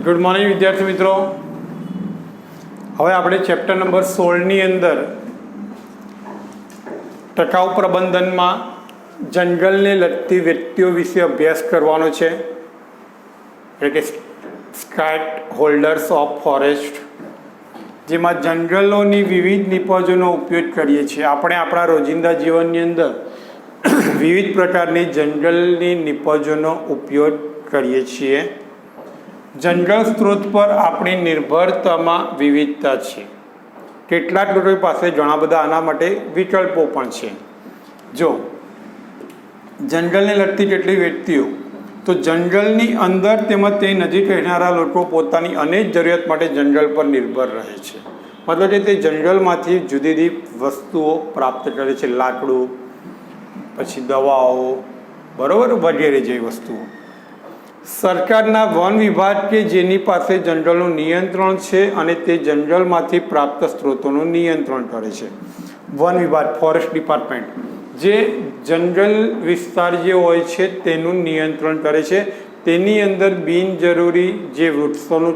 Good morning વિદ્યાર્થી મિત્રો. હવે આપણે ચેપ્ટર નંબર 16ની અંદર ટકાઉ પ્રબંધનમાં જંગલને લગતી વ્યક્તિઓ વિશે અભ્યાસ કરવાનો છે, એટલે કે સ્ટેક હોલ્ડર્સ ઓફ ફોરેસ્ટ, જેમાં જંગલોની વિવિધ નિપજોનો ઉપયોગ કરીએ છીએ. આપણે આપણા રોજિંદા જીવનની અંદર વિવિધ પ્રકારની જંગલની નિપજોનો ઉપયોગ કરીએ છીએ. જંગલ સ્ત્રોત પર આપણી નિર્ભરતામાં વિવિધતા છે. કેટલાક લોકો પાસે ઘણા બધા આના માટે વિકલ્પો પણ છે. જો જંગલને લગતી કેટલી વ્યક્તિઓ, તો જંગલની અંદર તેમજ તે નજીક રહેનારા લોકો પોતાની અનેક જરૂરિયાત માટે જંગલ પર નિર્ભર રહે છે. મતલબ કે તે જંગલમાંથી જુદી જુદી વસ્તુઓ પ્રાપ્ત કરે છે, લાકડું, પછી દવાઓ, બરાબર, વગેરે જેવી વસ્તુઓ. સરકારના વન વિભાગ કે જેની પાસે જંગલનું નિયંત્રણ છે અને તે જંગલમાંથી પ્રાપ્ત સ્ત્રોતોનું નિયંત્રણ કરે છે. વન વિભાગ, ફોરેસ્ટ ડિપાર્ટમેન્ટ, જે જંગલ વિસ્તાર જે હોય છે તેનું નિયંત્રણ કરે છે. તેની અંદર બિનજરૂરી જે વૃક્ષોનું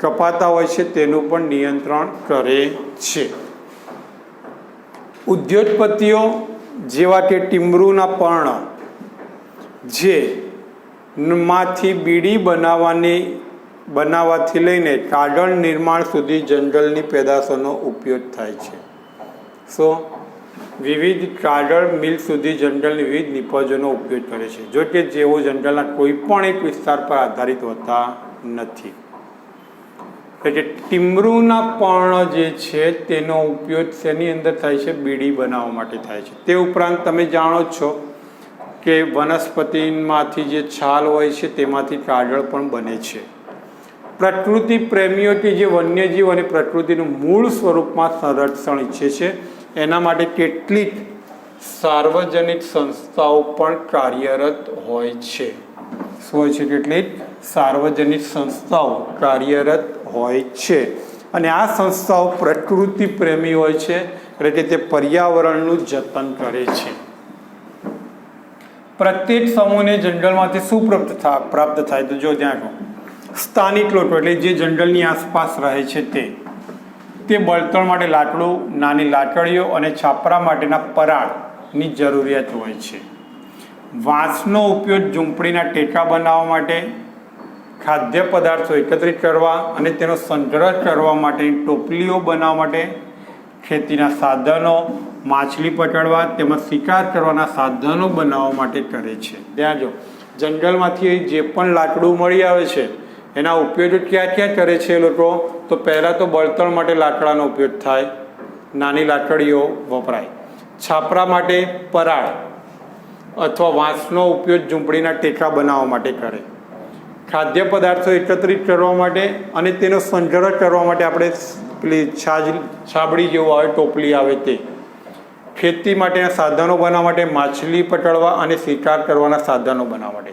કપાતા હોય છે તેનું પણ નિયંત્રણ કરે છે. ઉદ્યોગપતિઓ જેવા કે ટીમરૂના પર્ણ, જે માંથી બીડી બનાવવાથી લઈને કાગળ નિર્માણ સુધી જંગલની પેદાશોનો ઉપયોગ થાય છે. સો વિવિધ કાગળ મિલ સુધી જંગલની વિવિધ નિપજોનો ઉપયોગ કરે છે, જો કે જેઓ જંગલના કોઈ પણ એક વિસ્તાર પર આધારિત હોતા નથી. એટલે કે ટીમરૂના પર્ણ જે છે તેનો ઉપયોગ શેની અંદર થાય છે? બીડી બનાવવા માટે થાય છે. તે ઉપરાંત તમે જાણો છો કે વનસ્પતિમાંથી જે છાલ હોય છે તેમાંથી કાગળ પણ બને છે. પ્રકૃતિ પ્રેમીઓ કે જે વન્યજીવ અને પ્રકૃતિનું મૂળ સ્વરૂપમાં સંરક્ષણ ઈચ્છે છે, એના માટે કેટલીક સાર્વજનિક સંસ્થાઓ પણ કાર્યરત હોય છે. શું હોય છે? કેટલીક સાર્વજનિક સંસ્થાઓ કાર્યરત હોય છે. અને આ સંસ્થાઓ પ્રકૃતિ પ્રેમી હોય છે, એટલે કે તે પર્યાવરણનું જતન કરે છે. પ્રત્યેક સમૂહને જંગલમાંથી શું પ્રાપ્ત થાય? તો જો ત્યાં સ્થાનિક લોકો, એટલે જે જંગલની આસપાસ રહે છે તે બળતણ માટે લાકડું, નાની લાકડીઓ અને છાપરા માટેના પરાળની જરૂરિયાત હોય છે. વાંસનો ઉપયોગ ઝૂંપડીના ટેકા બનાવવા માટે, ખાદ્ય પદાર્થો એકત્રિત કરવા અને તેનો સંગ્રહ કરવા માટે, ટોપલીઓ બનાવવા માટે, ખેતીના સાધનો, માછલી પકડવા તેમજ શિકાર કરવાના સાધનો બનાવવા માટે કરે છે. ત્યાં જો જંગલમાંથી જે પણ લાકડું મળી આવે છે એના ઉપયોગ ક્યાં ક્યાં કરે છે લોકો? તો પહેલાં તો બળતણ માટે લાકડાનો ઉપયોગ થાય, નાની લાકડીઓ વપરાય, છાપરા માટે પરાળ અથવા વાંસનો ઉપયોગ ઝૂંપડીના ટેકા બનાવવા માટે કરે, ખાદ્ય પદાર્થો એકત્રિત કરવા માટે અને તેનો સંગ્રહ કરવા માટે આપણે પેલી છાબડી જેવું આવે, ટોપલી આવે તે, ખેતી માટેના સાધનો બનાવવા માટે, માછલી પકડવા અને શિકાર કરવાના સાધનો બનાવવા માટે.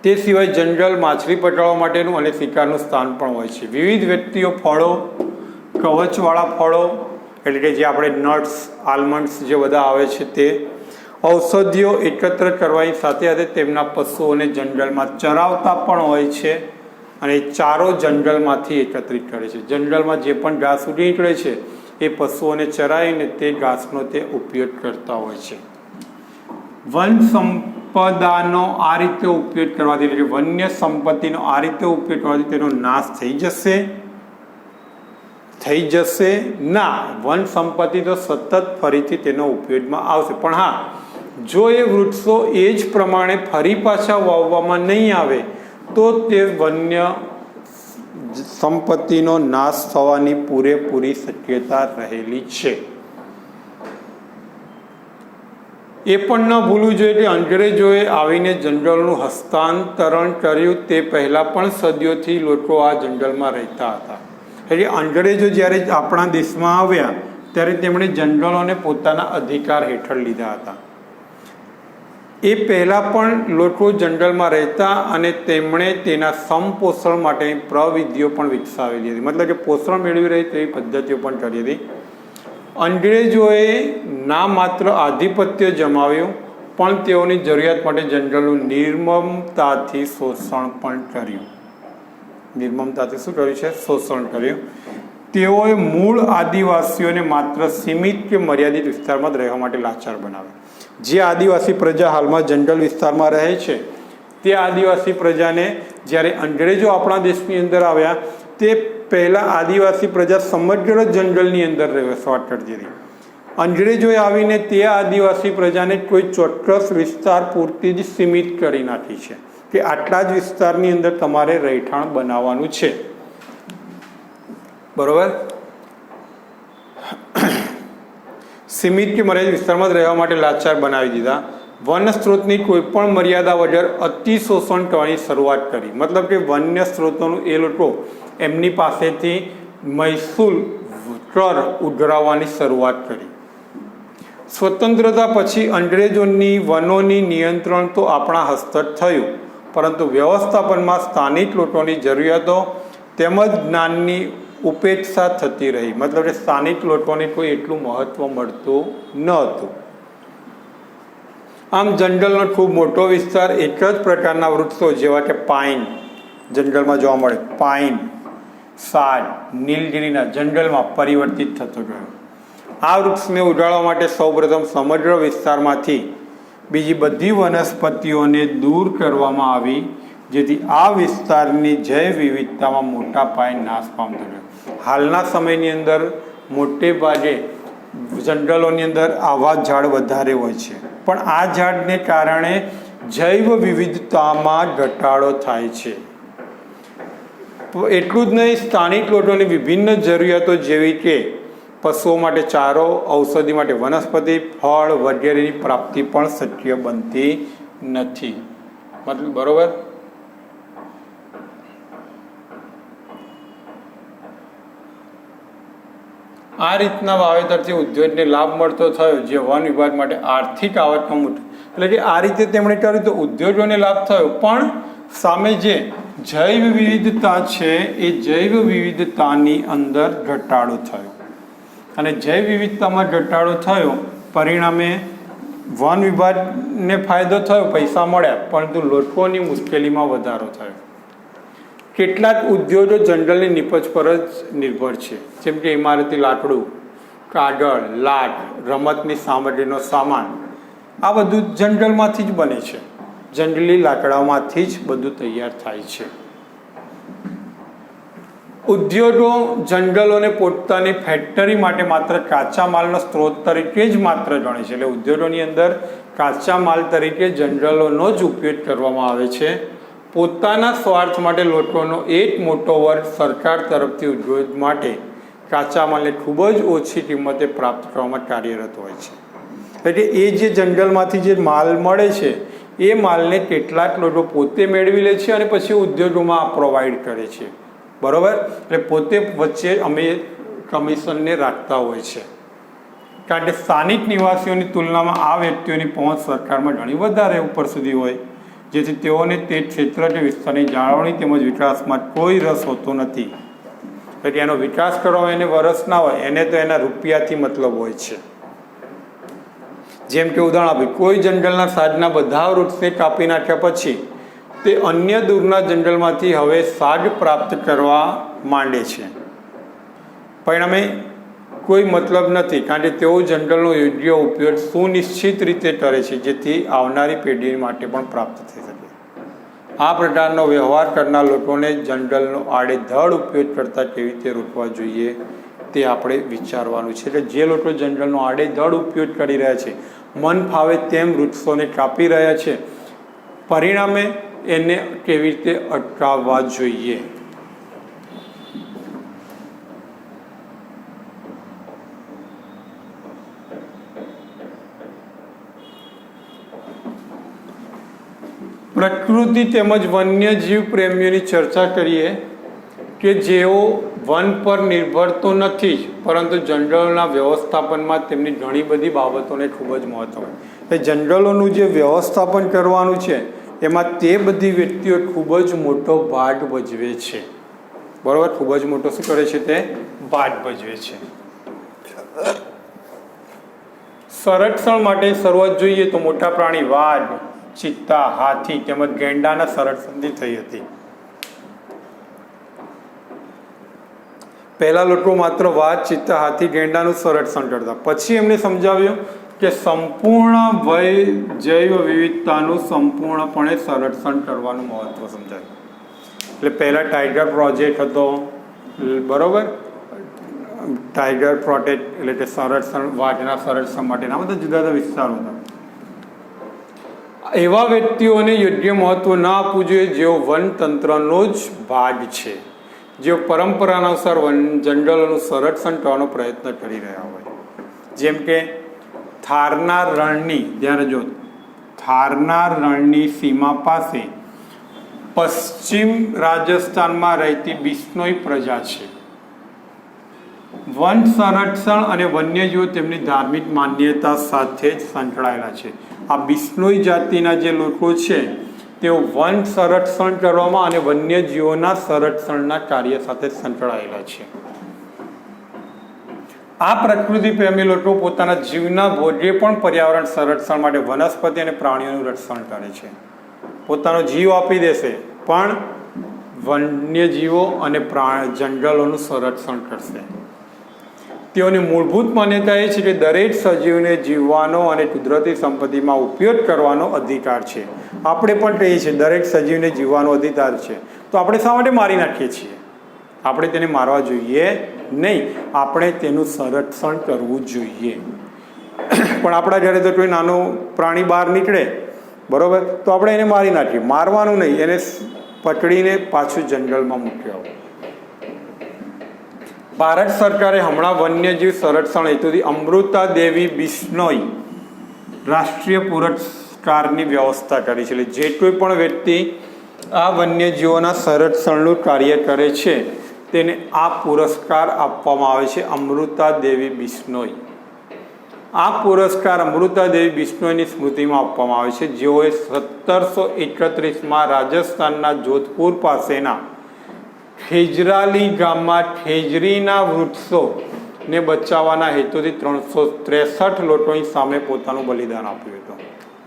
તે સિવાય જંગલ માછલી પકડવા માટેનું અને શિકારનું સ્થાન પણ હોય છે. વિવિધ વ્યક્તિઓ ફળો, કવચવાળા ફળો, એટલે કે જે આપણે નટ્સ, આલમંડ્સ જે બધા આવે છે તે, ઔષધિઓ એકત્ર કરવાની સાથે સાથે તેમના પશુઓને જંગલમાં ચરાવતા પણ હોય છે અને ચારો જંગલમાંથી એકત્રિત કરે છે. જંગલમાં જે પણ ઘાસ ઉગી નીકળે છે એ પશુઓને ચરાવીને તે ઘાસનો તે ઉપયોગ કરતા હોય છે. વન સંપદાનો આ રીતે ઉપયોગ કરવાથી, એટલે કે વન્ય સંપત્તિનો આ રીતે ઉપયોગ કરવાથી તેનો નાશ થઈ જશે ના. વન સંપત્તિ તો સતત ફરીથી તેનો ઉપયોગમાં આવશે, પણ હા, જો એ વૃક્ષો એ જ પ્રમાણે ફરી પાછા વાવવામાં નહીં આવે તો તે વન્ય સંપત્તિનો નાશ થવાની પૂરેપૂરી શક્યતા રહેલી છે. એ પણ ન ભૂલવું જોઈએ કે અંગ્રેજોએ આવીને જંગલનું હસ્તાંતરણ કર્યું તે પહેલાં પણ સદીઓથી લોકો આ જંગલમાં રહેતા હતા. એટલે અંગ્રેજો જ્યારે આપણા દેશમાં આવ્યા ત્યારે તેમણે જંગલોને પોતાના અધિકાર હેઠળ લીધા હતા. એ પહેલાં પણ લોકો જંગલમાં રહેતા અને તેમણે તેના સમપોષણ માટેની પ્રવિધિઓ પણ વિકસાવેલી હતી. મતલબ કે પોષણ મેળવી રહી તેવી પદ્ધતિઓ પણ કરી હતી. અંગ્રેજોએ ના માત્ર આધિપત્ય જમાવ્યું, પણ તેઓની જરૂરિયાત માટે જંગલનું નિર્મમતાથી શોષણ પણ કર્યું. નિર્મમતાથી શું કર્યું છે? શોષણ કર્યું. તેઓએ મૂળ આદિવાસીઓને માત્ર સીમિત કે મર્યાદિત વિસ્તારમાં જ રહેવા માટે લાચાર બનાવે. જે આદિવાસી પ્રજા હાલમાં જંગલ વિસ્તારમાં રહે છે તે આદિવાસી પ્રજાને જ્યારે અંગ્રેજો આપણા દેશની અંદર આવ્યા તે પહેલાં આદિવાસી પ્રજા સમગ્ર જંગલની અંદર વસવાટ કરતી હતી. અંગ્રેજોએ આવીને તે આદિવાસી પ્રજાને કોઈ ચોક્કસ વિસ્તાર પૂરતી જ સીમિત કરી નાખી છે કે આટલા જ વિસ્તારની અંદર તમારે રહેઠાણ બનાવવાનું છે. બરોબર? સીમિત કે મર્યાદિત વિસ્તારમાં જ રહેવા માટે લાચાર બનાવી દીધા. વન્ય સ્ત્રોતની કોઈ પણ મર્યાદા વગર અતિ શોષણ કરવાની શરૂઆત કરી. મતલબ કે વન્ય સ્ત્રોતોનું એ લોકો એમની પાસેથી મહેસૂલ કર ઉઘરાવવાની શરૂઆત કરી. સ્વતંત્રતા પછી અંગ્રેજોની વનોની નિયંત્રણ તો આપણા હસ્તક થયું, પરંતુ વ્યવસ્થાપનમાં સ્થાનિક લોકોની જરૂરિયાતો તેમજ જ્ઞાનની ઉપેક્ષા થતી રહી. મતલબ કે સ્થાનિક લોકોને કોઈ એટલું મહત્વ મળતું ન હતું. આમ જંગલનો ખૂબ મોટો વિસ્તાર એક જ પ્રકારના વૃક્ષો જેવા કે પાઇન જંગલમાં જોવા મળે, પાઇન, સાગ, નીલગિરીના જંગલમાં પરિવર્તિત થતો ગયો. આ વૃક્ષને ઉગાડવા માટે સૌપ્રથમ સમગ્ર વિસ્તારમાંથી બીજી બધી વનસ્પતિઓને દૂર કરવામાં આવી, જેથી આ વિસ્તારની જૈવ વિવિધતામાં મોટા પાયે નાશ પામતો ગયો. હાલના સમયની અંદર મોટે ભાગે જંગલોની અંદર આવા ઝાડ વધારે હોય છે, પણ આ ઝાડને કારણે જૈવ વિવિધતામાં ઘટાડો થાય છે. એટલું જ નહીં, સ્થાનિક લોકોની વિભિન્ન જરૂરિયાતો જેવી કે પશુઓ માટે ચારો, ઔષધિ માટે વનસ્પતિ, ફળ વગેરેની પ્રાપ્તિ પણ શક્ય બનતી નથી. મતલબ બરોબર? આ રીતના વાવેતરથી ઉદ્યોગને લાભ મળતો થયો, જે વન વિભાગ માટે આર્થિક આવકમાં મોટો. એટલે કે આ રીતે તેમણે કર્યું તો ઉદ્યોગોને લાભ થયો, પણ સામે જે જૈવ વિવિધતા છે એ જૈવ વિવિધતાની અંદર ઘટાડો થયો. અને જૈવ વિવિધતામાં ઘટાડો થયો, પરિણામે વન વિભાગને ફાયદો થયો, પૈસા મળ્યા, પરંતુ લોકોની મુશ્કેલીમાં વધારો થયો. કેટલાક ઉદ્યોગો જંગલની નીપજ પર જ નિર્ભર છે, જેમ કે ઇમારતી લાકડું, કાગળ, લાટ, રમતની સામગ્રીનો સામાન, આ બધું જંગલમાંથી જ બને છે. જંગલી લાકડામાંથી જ બધું તૈયાર થાય છે. ઉદ્યોગો જંગલોને પોતાની ફેક્ટરી માટે માત્ર કાચા માલનો સ્ત્રોત તરીકે જ માત્ર ગણે છે. એટલે ઉદ્યોગોની અંદર કાચા માલ તરીકે જંગલોનો જ ઉપયોગ કરવામાં આવે છે. પોતાના સ્વાર્થ માટે લોકોનો એક મોટો વર્ગ સરકાર તરફથી ઉદ્યોગ માટે કાચા માલને ખૂબ જ ઓછી કિંમતે પ્રાપ્ત કરવામાં કાર્યરત હોય છે. એટલે એ જે જંગલમાંથી જે માલ મળે છે એ માલને કેટલાક લોકો પોતે મેળવી લે છે અને પછી ઉદ્યોગોમાં પ્રોવાઈડ કરે છે. બરોબર? એટલે પોતે વચ્ચે અમે કમિશનને રાખતા હોય છે, કારણ કે સ્થાનિક નિવાસીઓની તુલનામાં આ વ્યક્તિઓની પહોંચ સરકારમાં ઘણી વધારે ઉપર સુધી હોય, જેથી તેઓને તે ક્ષેત્ર કે વિસ્તારની જાળવણી તેમજ વિકાસમાં કોઈ રસ હોતો નથી. એટલે એનો વિકાસ કરવામાં એને વરસ ના હોય, એને તો એના રૂપિયાથી મતલબ હોય છે. જેમ કે ઉદાહરણ આપી, કોઈ જંગલના સાગના બધા વૃક્ષને કાપી નાખ્યા પછી તે અન્ય દૂરના જંગલમાંથી હવે સાગ પ્રાપ્ત કરવા માંડે છે. પરિણામે કોઈ મતલબ નથી, કારણ કે તેઓ જંગલનો યોગ્ય ઉપયોગ સુનિશ્ચિત રીતે કરે છે, જેથી આવનારી પેઢી માટે પણ પ્રાપ્ત થઈ શકે. આ પ્રકારનો વ્યવહાર કરનાર લોકોને જંગલનો આડેધડ ઉપયોગ કરતા કેવી રીતે રોકવા જોઈએ તે આપણે વિચારવાનું છે. એટલે જે લોકો જંગલનો આડેધડ ઉપયોગ કરી રહ્યા છે, મન ફાવે તેમ વૃક્ષોને કાપી રહ્યા છે, પરિણામે એને કેવી રીતે અટકાવવા જોઈએ. પ્રકૃતિ તેમજ વન્યજીવ પ્રેમીઓની ચર્ચા કરીએ કે જેઓ વન પર નિર્ભર તો નથી જ, પરંતુ જંગલોના વ્યવસ્થાપનમાં તેમની ઘણી બધી બાબતોને ખૂબ જ મહત્વ હોય. એ જંગલોનું જે વ્યવસ્થાપન કરવાનું છે એમાં તે બધી વ્યક્તિઓ ખૂબ જ મોટો ભાગ ભજવે છે. બરાબર? ખૂબ જ મોટો શું કરે છે? તે ભાગ ભજવે છે. સંરક્ષણ માટે શરૂઆત જોઈએ તો મોટા પ્રાણી વાઘ, ચિત્તા, હાથી તેમજ ગેંડાના સંરક્ષણથી થઈ હતી. પહેલા લોકો માત્ર વાઘ, ચિત્તા, હાથી, ગેંડાનું સંરક્ષણ કરતા. પછી એમને સમજાવ્યું કે સંપૂર્ણ જૈવ વિવિધતાનું સંપૂર્ણપણે સંરક્ષણ કરવાનું મહત્વ સમજાવ્યું. એટલે પહેલા ટાઈગર પ્રોજેક્ટ હતો, બરોબર, ટાઈગર પ્રોટેક્ટ એટલે કે સંરક્ષણ, વાઘના સંરક્ષણ માટેના બધા જુદા જુદા વિસ્તારો હતા. એવા વ્યક્તિઓને યોગ્ય મહત્વ ના આપવું જોઈએ જેઓ વનતંત્રનો જ ભાગ છે, જેઓ પરંપરા અનુસાર જંગલોનું સંરક્ષણ કરવાનો પ્રયત્ન કરી રહ્યા હોય. જેમ કે થારના રણની, ધ્યાન જો, થારના રણની સીમા પાસે પશ્ચિમ રાજસ્થાનમાં રહેતી બિશ્નોઈ પ્રજા છે. વન સંરક્ષણ અને વન્યજીવો તેમની ધાર્મિક માન્યતા સાથે જ સંકળાયેલા છે. આ બિશ્નોઈ જાતિના જે લોકો છે તેઓ વન સંરક્ષણ કરવામાં અને વન્યજીવોના સંરક્ષણના કાર્ય સાથે સંકળાયેલા છે. આ પ્રકૃતિ પ્રેમી લોકો પોતાના જીવના ભોગે પણ પર્યાવરણ સંરક્ષણ માટે વનસ્પતિ અને પ્રાણીઓનું રક્ષણ કરે છે. પોતાનો જીવ આપી દેશે પણ વન્યજીવો અને જંગલોનું સંરક્ષણ કરશે. તેઓની મૂળભૂત માન્યતા એ છે કે દરેક સજીવને જીવવાનો અને કુદરતી સંપત્તિમાં ઉપયોગ કરવાનો અધિકાર છે. આપણે પણ કહીએ છીએ દરેક સજીવને જીવવાનો અધિકાર છે, તો આપણે શા માટે મારી નાખીએ છીએ? આપણે તેને મારવા જોઈએ નહીં, આપણે તેનું સંરક્ષણ કરવું જોઈએ. પણ આપણા ઘરે તો કોઈ નાનું પ્રાણી બહાર નીકળે, બરોબર, તો આપણે એને મારી નાખીએ. મારવાનું નહીં, એને પકડીને પાછું જંગલમાં મૂકી આવો. ભારત સરકારે હમણાં વન્યજીવ સંરક્ષણ હેતુથી અમૃતા દેવી બિશ્નોઈ રાષ્ટ્રીય પુરસ્કારની વ્યવસ્થા કરી છે. એટલે જે કોઈ પણ વ્યક્તિ આ વન્યજીવોના સંરક્ષણનું કાર્ય કરે છે તેને આ પુરસ્કાર આપવામાં આવે છે, અમૃતા દેવી બિશ્નોઈ. આ પુરસ્કાર અમૃતા દેવી બિશ્નોઈની સ્મૃતિમાં આપવામાં આવે છે, જેઓએ 1731માં રાજસ્થાનના જોધપુર પાસેના ખેજરાલી ગામમાં ખેજરીના વૃક્ષોને બચાવવાના હેતુથી 363 લોકોની સામે પોતાનું બલિદાન આપ્યું હતું.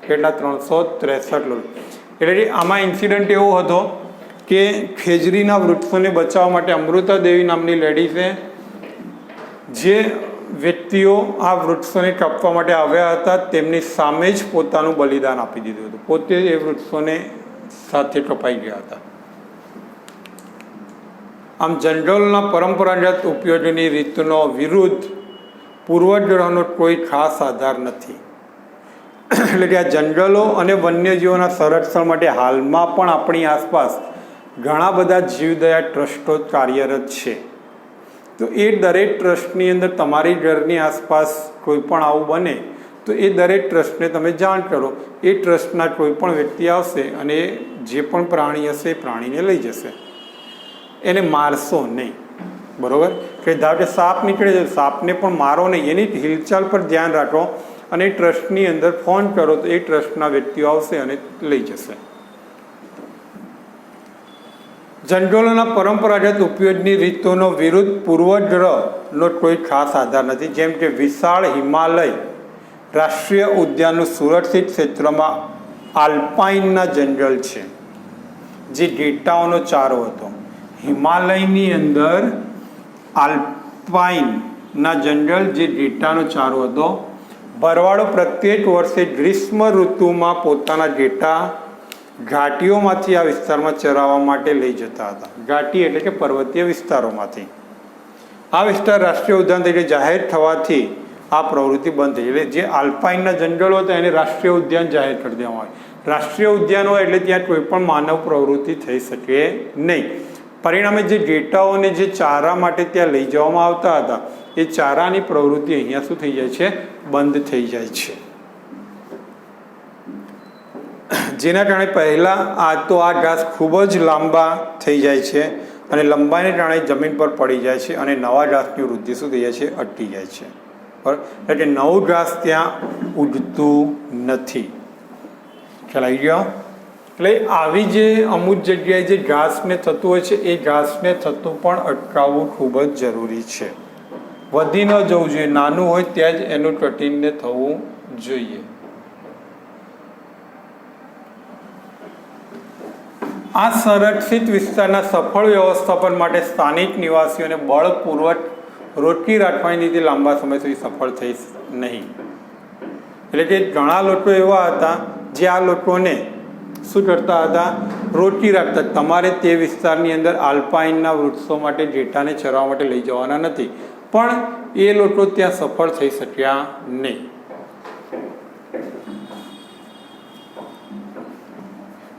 કેટલા? 363 લોકો. એટલે આમાં ઇન્સિડન્ટ એવો હતો કે ખેજરીના વૃક્ષોને બચાવવા માટે અમૃતા દેવી નામની લેડીઝે જે વ્યક્તિઓ આ વૃક્ષોને કાપવા માટે આવ્યા હતા તેમની સામે જ પોતાનું બલિદાન આપી દીધું હતું. પોતે એ વૃક્ષોને સાથે કપાઈ ગયા હતા. આમ જંગલોના પરંપરાગત ઉપયોગની રીતનો વિરુદ્ધ પૂર્વગ્રહનો કોઈ ખાસ આધાર નથી. એટલે કે આ જંગલો અને વન્યજીવોના સંરક્ષણ માટે હાલમાં પણ આપણી આસપાસ ઘણા બધા જીવદયા ટ્રસ્ટો કાર્યરત છે. તો એ દરેક ટ્રસ્ટની અંદર તમારી ઘરની આસપાસ કોઈ પણ આવું બને તો એ દરેક ટ્રસ્ટને તમે જાણ કરો. એ ટ્રસ્ટના કોઈ પણ વ્યક્તિ આવશે અને જે પણ પ્રાણી હશે એ પ્રાણીને લઈ જશે. એને મારશો નહીં, બરોબર? કે ધારો કે સાપ નીકળે છે, સાપને પણ મારો નહીં, એની હિલચાલ પર ધ્યાન રાખો અને એ ટ્રસ્ટની અંદર ફોન કરો તો એ ટ્રસ્ટના વ્યક્તિઓ આવશે અને લઈ જશે. જંગલોના પરંપરાગત ઉપયોગની રીતોનો વિરુદ્ધ પૂર્વગ્રહનો કોઈ ખાસ આધાર નથી. જેમ કે વિશાળ હિમાલય રાષ્ટ્રીય ઉદ્યાનનું સુરક્ષિત ક્ષેત્રમાં આલ્પાઇનના જંગલ છે, જે ઘેટાઓનો ચારો હતો. હિમાલયની અંદર આલ્પાઇનના જંગલ જે ઘેટાનો ચારો હતો. ભરવાડો પ્રત્યેક વર્ષે ગ્રીષ્મ ઋતુમાં પોતાના ઘેટા ઘાટીઓમાંથી આ વિસ્તારમાં ચરાવવા માટે લઈ જતા હતા. ઘાટી એટલે કે પર્વતીય વિસ્તારોમાંથી. આ વિસ્તાર રાષ્ટ્રીય ઉદ્યાન તરીકે જાહેર થવાથી આ પ્રવૃત્તિ બંધ થઈ. એટલે જે આલ્પાઇનના જંગલો હતા એને રાષ્ટ્રીય ઉદ્યાન જાહેર કરી દેવામાં આવે. રાષ્ટ્રીય ઉદ્યાન હોય એટલે ત્યાં કોઈ પણ માનવ પ્રવૃત્તિ થઈ શકે નહીં. પરિણામે જે ઘેટાઓને જે ચારા માટે ત્યાં લઈ જવામાં આવતા હતા એ ચારાની પ્રવૃત્તિ અહીંયા શું થઈ જાય છે? બંધ થઈ જાય છે. જેના કારણે પહેલાં આ ઘાસ ખૂબ જ લાંબા થઈ જાય છે અને લંબાઈને કારણે જમીન પર પડી જાય છે અને નવા ઘાસની વૃદ્ધિ શું થઈ જાય છે? અટકી જાય છે. બરાબર? એટલે કે નવું ઘાસ ત્યાં ઉગતું નથી. ખ્યાલ આવી ગયો? એટલે આવી જે અમુક જગ્યાએ જે ઘાસને થતું હોય છે એ ઘાસને થતું પણ અટકાવવું ખૂબ જ જરૂરી છે. વધી ન જવું જોઈએ, નાનું હોય ત્યાં જ એનું કટિંગને થવું જોઈએ. આ સંરક્ષિત વિસ્તારના સફળ વ્યવસ્થાપન માટે સ્થાનિક નિવાસીઓને બળપૂર્વક રોકી રાખવાની નીતિ લાંબા સમય સુધી સફળ થઈ નહીં. એટલે કે ઘણા લોકો એવા હતા જે આ લોકોને શું કરતા હતા, રોકી રાખતા. તમારે તે વિસ્તારની અંદર આલ્પાઇનના વૃક્ષો માટે ડેટાને ચરવા માટે લઈ જવાના નથી, પણ એ લોકો ત્યાં સફળ થઈ શક્યા નહીં.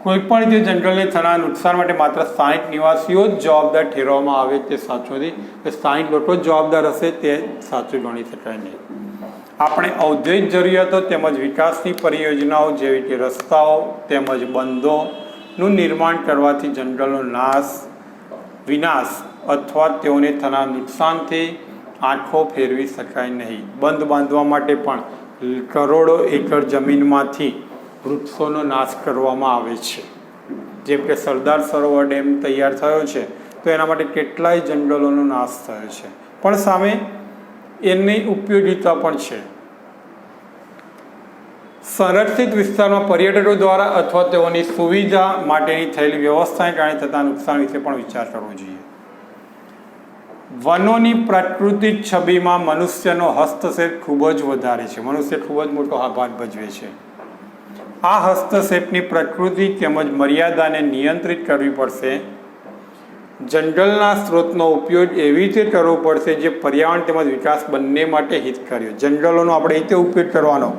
કોઈ પણ જે જંગલને થનાર નુકસાન માટે માત્ર સ્થાનિક નિવાસીઓ જ જવાબદાર ઠેરવવામાં આવે તે સાચું નથી. સ્થાનિક લોકો જ જવાબદાર હશે તે સાચું ગણી શકાય નહીં. આપણે ઔદ્યોગિક જરૂરિયાતો તેમજ વિકાસની પરિયોજનાઓ જેવી કે રસ્તાઓ તેમજ બંધોનું નિર્માણ કરવાથી જંગલનો વિનાશ અથવા તેઓને થનાર નુકસાનથી આંખો ફેરવી શકાય નહીં. બંધ બાંધવા માટે પણ કરોડો એકર જમીનમાંથી વૃક્ષોનો નાશ કરવામાં આવે છે. જેમ કે સરદાર સરોવર ડેમ તૈયાર થયો છે તો એના માટે કેટલાય જંગલોનો નાશ થયો છે, પણ સામે એની ઉપયોગિતા પણ છે. સંરક્ષિત વિસ્તારમાં પર્યટકો દ્વારા અથવા તેઓની સુવિધા માટેની થયેલી વ્યવસ્થાને કારણે થતા નુકસાન વિશે પણ વિચાર કરવો જોઈએ. વનોની પ્રાકૃતિક છબીમાં મનુષ્યનો હસ્તક્ષેપ ખૂબ જ વધારે છે. મનુષ્ય ખૂબ જ મોટો ભાગ ભજવે છે. આ હસ્તક્ષેપની પ્રકૃતિ તેમજ મર્યાદાને નિયંત્રિત કરવી પડશે. જંગલના સ્ત્રોતનો ઉપયોગ એવી રીતે કરવો પડશે જે પર્યાવરણ તેમજ વિકાસ બંને માટે હિતકારી. જંગલોનો આપણે એ રીતે ઉપયોગ કરવાનો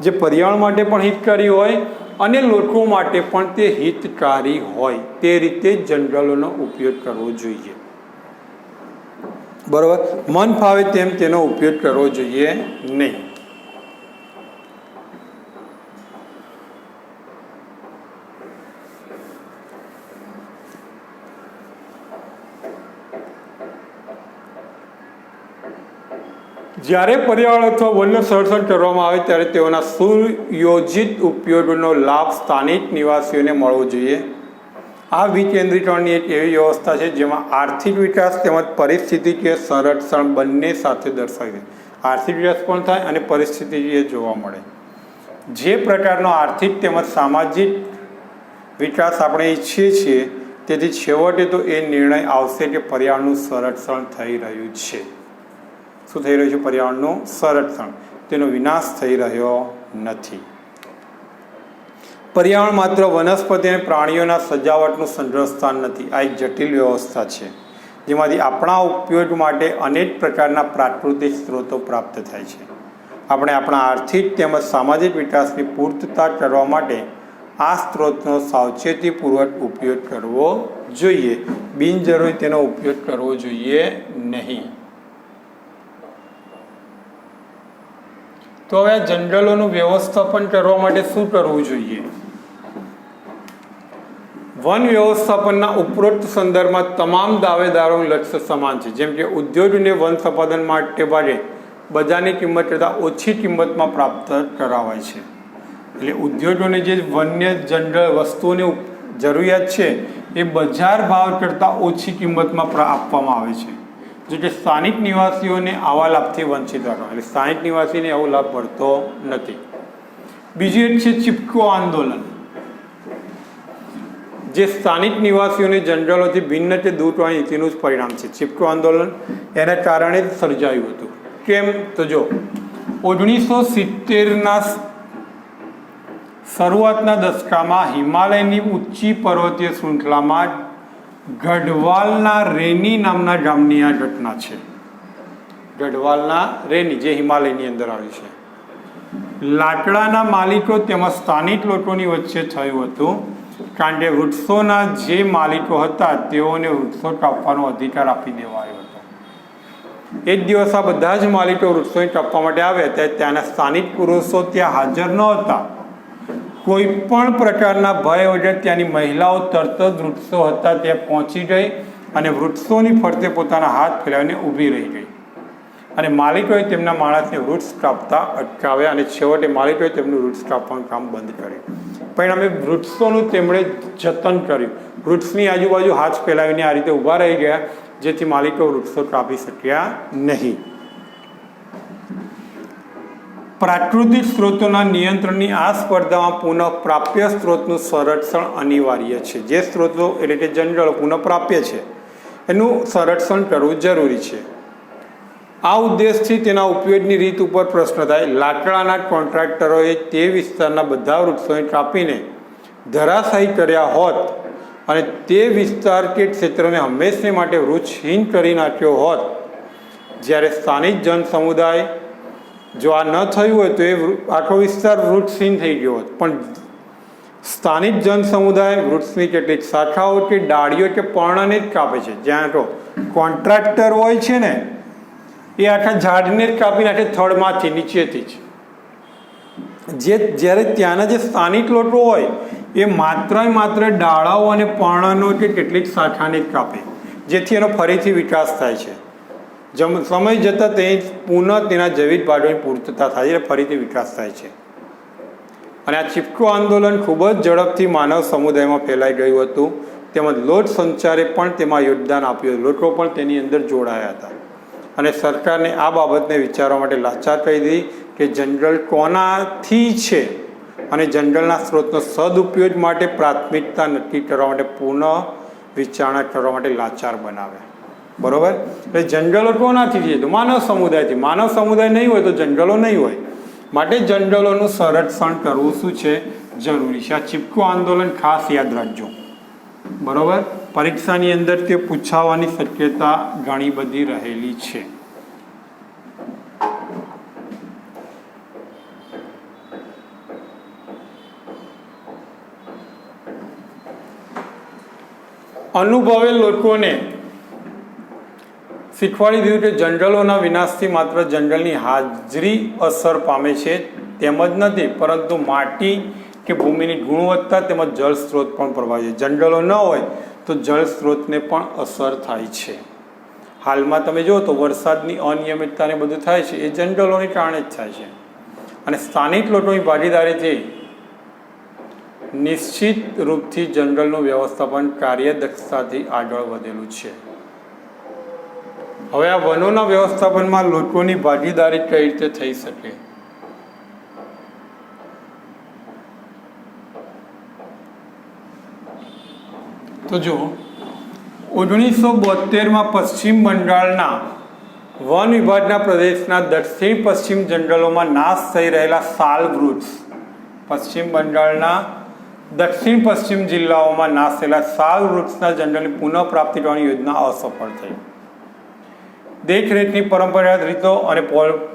જે પર્યાવરણ માટે પણ હિતકારી હોય અને લોકો માટે પણ તે હિતકારી હોય, તે રીતે જંગલોનો ઉપયોગ કરવો જોઈએ. બરોબર, મન ફાવે તેમ તેનો ઉપયોગ કરવો જોઈએ નહીં. જ્યારે પર્યાવરણ અથવા વનનું સંરક્ષણ કરવામાં આવે ત્યારે તેઓના સુયોજિત ઉપયોગનો લાભ સ્થાનિક નિવાસીઓને મળવો જોઈએ. આ વિકેન્દ્રીકરણની એક એવી વ્યવસ્થા છે જેમાં આર્થિક વિકાસ તેમજ પરિસ્થિતિકીય સંરક્ષણ બંને સાથે દર્શાવી દે. આર્થિક વિકાસ પણ થાય અને પરિસ્થિતિકીય જોવા મળે. જે પ્રકારનો આર્થિક તેમજ સામાજિક વિકાસ આપણે ઈચ્છીએ છીએ તેથી છેવટે તો એ નિર્ણય આવશે કે પર્યાવરણનું સંરક્ષણ થઈ રહ્યું છે. શું થઈ રહ્યું છે? પર્યાવરણનું સંરક્ષણ, તેનો વિનાશ થઈ રહ્યો નથી. પર્યાવરણ માત્ર વનસ્પતિ અને પ્રાણીઓના સજાવટનું સંગ્રહ સ્થાન નથી. આ એક જટિલ વ્યવસ્થા છે જેમાંથી આપણા ઉપયોગ માટે અનેક પ્રકારના પ્રાકૃતિક સ્ત્રોતો પ્રાપ્ત થાય છે. આપણે આપણા આર્થિક તેમજ સામાજિક વિકાસની પૂર્તતા કરવા માટે આ સ્ત્રોતનો સાવચેતીપૂર્વક ઉપયોગ કરવો જોઈએ. બિનજરૂરી તેનો ઉપયોગ કરવો જોઈએ નહીં. તો હવે આ જંગલોનું વ્યવસ્થાપન કરવા માટે શું કરવું જોઈએ? વન વ્યવસ્થાપનના ઉપરોક્ત સંદર્ભમાં તમામ દાવેદારોનું લક્ષ્ય સમાન છે. જેમ કે ઉદ્યોગને વન સંપાદન માટે ભાગે બજારની કિંમત કરતાં ઓછી કિંમતમાં પ્રાપ્ત કરાવાય છે. એટલે ઉદ્યોગોને જે વન્ય જંગલ વસ્તુઓની જરૂરિયાત છે એ બજાર ભાવ કરતાં ઓછી કિંમતમાં આપવામાં આવે છે. જો કે સ્થાનિક નિવાસીઓને આવા લાભથી વંચિત રાખવા, એટલે સ્થાનિક નિવાસીને આવો લાભ મળતો નથી. બીજું એક છે ચિપકો આંદોલન, જે સ્થાનિક નિવાસીઓને જંગલોથી ભિન્ન કે દૂર કરવાની નીતિનું જ પરિણામ છે. ચિપકો આંદોલન એના કારણે જ સર્જાયું હતું. કેમ? તો જો 1970ના શરૂઆતના દશકામાં હિમાલયની ઊંચી પર્વતીય શૃંખલામાં ગઢવાલના રેની નામના ગામની આ ઘટના છે. ગઢવાલના રેની જે હિમાલયની અંદર આવ્યું છે. લાકડાના માલિકો તેમજ સ્થાનિક લોકોની વચ્ચે થયું હતું, કારણ કે વૃક્ષોના જે માલિકો હતા તેઓને વૃક્ષો કાપવાનો અધિકાર આપી દેવાયો હતો. એક દિવસ આ બધા જ માલિકો વૃક્ષોને કાપવા માટે આવ્યા ત્યારે ત્યાંના સ્થાનિક પુરુષો ત્યાં હાજર ન હતા. કોઈ પણ પ્રકારના ભય વગર ત્યાંની મહિલાઓ તરત જ વૃક્ષો હતા ત્યાં પહોંચી ગઈ અને વૃક્ષોની ફરતે પોતાના હાથ ફેલાવીને ઊભી રહી ગઈ. અને માલિકોએ તેમના માણસને વૃક્ષ કાપતા અટકાવ્યા અને છેવટે માલિકોએ તેમનું વૃક્ષ કાપવાનું કામ બંધ કર્યું. પરિણામે વૃક્ષોનું તેમણે જતન કર્યું. વૃક્ષની આજુબાજુ હાથ ફેલાવીને આ રીતે ઊભા રહી ગયા, જેથી માલિકો વૃક્ષો કાપી શક્યા નહીં. પ્રાકૃતિક સ્ત્રોતોના નિયંત્રણની આ સ્પર્ધામાં પુનઃપ્રાપ્ય સ્ત્રોતનું સંરક્ષણ અનિવાર્ય છે. જે સ્ત્રોતો એટલે કે જંગલો પુનઃપ્રાપ્ય છે એનું સંરક્ષણ કરવું જરૂરી છે. આ ઉદ્દેશથી તેના ઉપયોગની રીત ઉપર પ્રશ્ન થાય. લાકડાના કોન્ટ્રાક્ટરોએ તે વિસ્તારના બધા વૃક્ષોને કાપીને ધરાશાયી કર્યા હોત અને તે વિસ્તાર કે ક્ષેત્રને હંમેશને માટે વૃક્ષહીન કરી નાખ્યો હોત, જ્યારે સ્થાનિક જન સમુદાય જો આ ન થયું હોય તો એ આખો વિસ્તાર વૃક્ષહીન થઈ ગયો હોત. પણ સ્થાનિક જન સમુદાય વૃક્ષની કેટલીક શાખાઓ કે ડાળીઓ કે પર્ણને જ કાપે છે. જ્યાં તો કોન્ટ્રાક્ટર હોય છે ને એ આખા ઝાડને જ કાપી નાખે થડમાંથી, નીચેથી જ. જ્યારે ત્યાંના જે સ્થાનિક લોકો હોય એ માત્ર ડાળાઓ અને પર્ણનો કે કેટલીક શાખાને જ કાપે, જેથી એનો ફરીથી વિકાસ થાય છે. સમય જતાં તે પુનઃ તેના જૈવિક ભાગોની પૂર્તતા થાય છે, ફરીથી વિકાસ થાય છે. અને આ ચિપકો આંદોલન ખૂબ જ ઝડપથી માનવ સમુદાયમાં ફેલાઈ ગયું હતું. તેમજ લોક સંચારે પણ તેમાં યોગદાન આપ્યું. લોકો પણ તેની અંદર જોડાયા હતા અને સરકારને આ બાબતને વિચારવા માટે લાચાર કરી દીધી કે જંગલ કોનાથી છે અને જંગલના સ્ત્રોતનો સદુપયોગ માટે પ્રાથમિકતા નક્કી કરવા માટે પુનઃ વિચારણા કરવા માટે લાચાર બનાવે. બરોબર? એટલે જંગલો કોનાથી છે? તો માનવ સમુદાયથી. માનવ સમુદાય નહીં હોય તો જંગલો નહીં હોય. માટે જંગલોનું સંરક્ષણ કરવું શું છે? જરૂરી છે. આ ચિપકો આંદોલન ખાસ યાદ રાખજો. બરોબર? પરીક્ષાની અંદર તે પૂછાવાની શક્યતા ઘણી બધી રહેલી છે. અનુભવેલ લોકોને શીખવાડી દીધું કે જંગલોના વિનાશથી માત્ર જંગલની હાજરી અસર પામે છે તેમ જ નથી, પરંતુ માટી કે ભૂમિની ગુણવત્તા તેમજ જળ સ્ત્રોત પણ પ્રભાવિત છે. જંગલો ન હોય તો જળ સ્ત્રોતને પણ અસર થાય છે. હાલમાં તમે જુઓ તો વરસાદની અનિયમિતતાને બધું થાય છે એ જંગલોને કારણે જ થાય છે. અને સ્થાનિક લોકોની ભાગીદારીથી નિશ્ચિત રૂપથી જંગલનું વ્યવસ્થાપન કાર્યદક્ષતાથી આગળ વધેલું છે. હવે આ વનોના વ્યવસ્થાપનમાં લોકોની ભાગીદારી કઈ રીતે થઈ શકે? તો જો 1972માં પશ્ચિમ બંગાળના વન વિભાગના પ્રદેશના દક્ષિણ પશ્ચિમ જંગલોમાં નાશ થઈ રહેલા સાલ વૃક્ષ, પશ્ચિમ બંગાળના દક્ષિણ પશ્ચિમ જિલ્લાઓમાં નાશ થયેલા સાલ વૃક્ષના જંગલની પુનઃપ્રાપ્તિ કરવાની યોજના અસફળ થઈ. દેખરેખની પરંપરાગત રીતો અને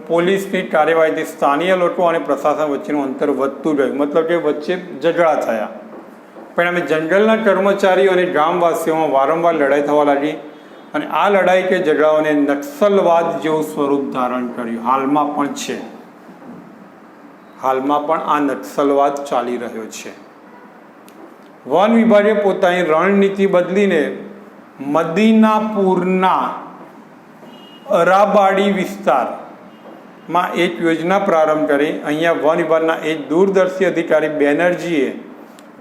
પોલીસની કાર્યવાહીથી સ્થાનિય લોકો અને પ્રશાસન વચ્ચેનું અંતર વધતું ગયું. મતલબ કે વચ્ચે ઝઘડા થયા. પરિણામે જંગલના કર્મચારીઓ અને ગામવાસીઓમાં વારંવાર લડાઈ થવા લાગી અને આ લડાઈ કે ઝઘડાઓને નક્સલવાદ જેવું સ્વરૂપ ધારણ કર્યું. હાલમાં પણ છે. હાલમાં પણ આ નક્સલવાદ ચાલી રહ્યો છે. વન વિભાગે પોતાની રણનીતિ બદલીને મદીનાપુરના અરાબાડી વિસ્તારમાં એક યોજના પ્રારંભ કરી. અહીંયા વન વિભાગના એક દૂરદર્શી અધિકારી બેનર્જીએ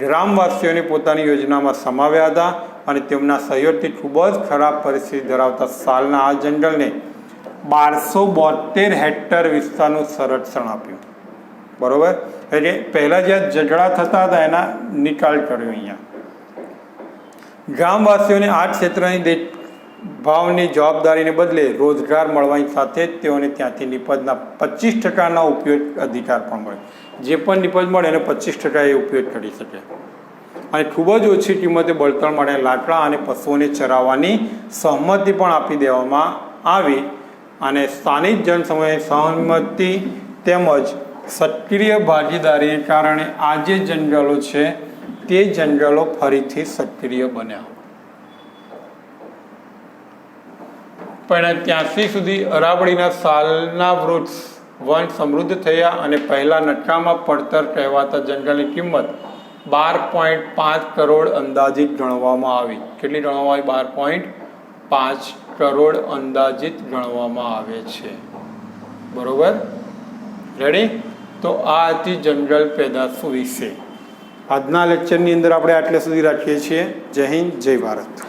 ગ્રામવાસીઓને પોતાની યોજનામાં સમાવ્યા હતા અને તેમના સહયોગથી ખૂબ જ ખરાબ પરિસ્થિતિ ધરાવતા સાલના આ જંગલને 1272 હેક્ટર વિસ્તારનું સંરક્ષણ આપ્યું. બરોબર? એટલે પહેલાં જ્યાં ઝઘડા થતા હતા એના નિકાલ કર્યો. અહીંયા ગામવાસીઓને આ ક્ષેત્રની ભાવની જવાબદારીને બદલે રોજગાર મળવાની સાથે જ તેઓને ત્યાંથી નિપજના 25%નો ઉપયોગ અધિકાર પણ મળે. જે પણ નિપજ મળે એને 25% એ ઉપયોગ કરી શકે. અને ખૂબ જ ઓછી કિંમતે બળતણ માટે લાકડા અને પશુઓને ચરાવવાની સહમતિ પણ આપી દેવામાં આવી. અને સ્થાનિક જનસમૂહની સહમતિ તેમજ સક્રિય ભાગીદારીને કારણે આ જે જંગલો છે તે જંગલો ફરીથી સક્રિય બન્યા. પણ ત્યાંથી સુધી અરાવળીના સાલના વૃક્ષ વન સમૃદ્ધ થયા અને પહેલા નકામા પડતર કહેવાતા જંગલની કિંમત 12.5 કરોડ અંદાજિત ગણવામાં આવી. કેટલી ગણવામાં આવી? 12.5 કરોડ અંદાજિત ગણવામાં આવે છે. બરોબર? રેડી? તો આ હતી જંગલ પેદાશો વિશે. આજના લેક્ચરની અંદર આપણે આટલે સુધી રાખીએ છીએ. જય હિન્દ, જય ભારત.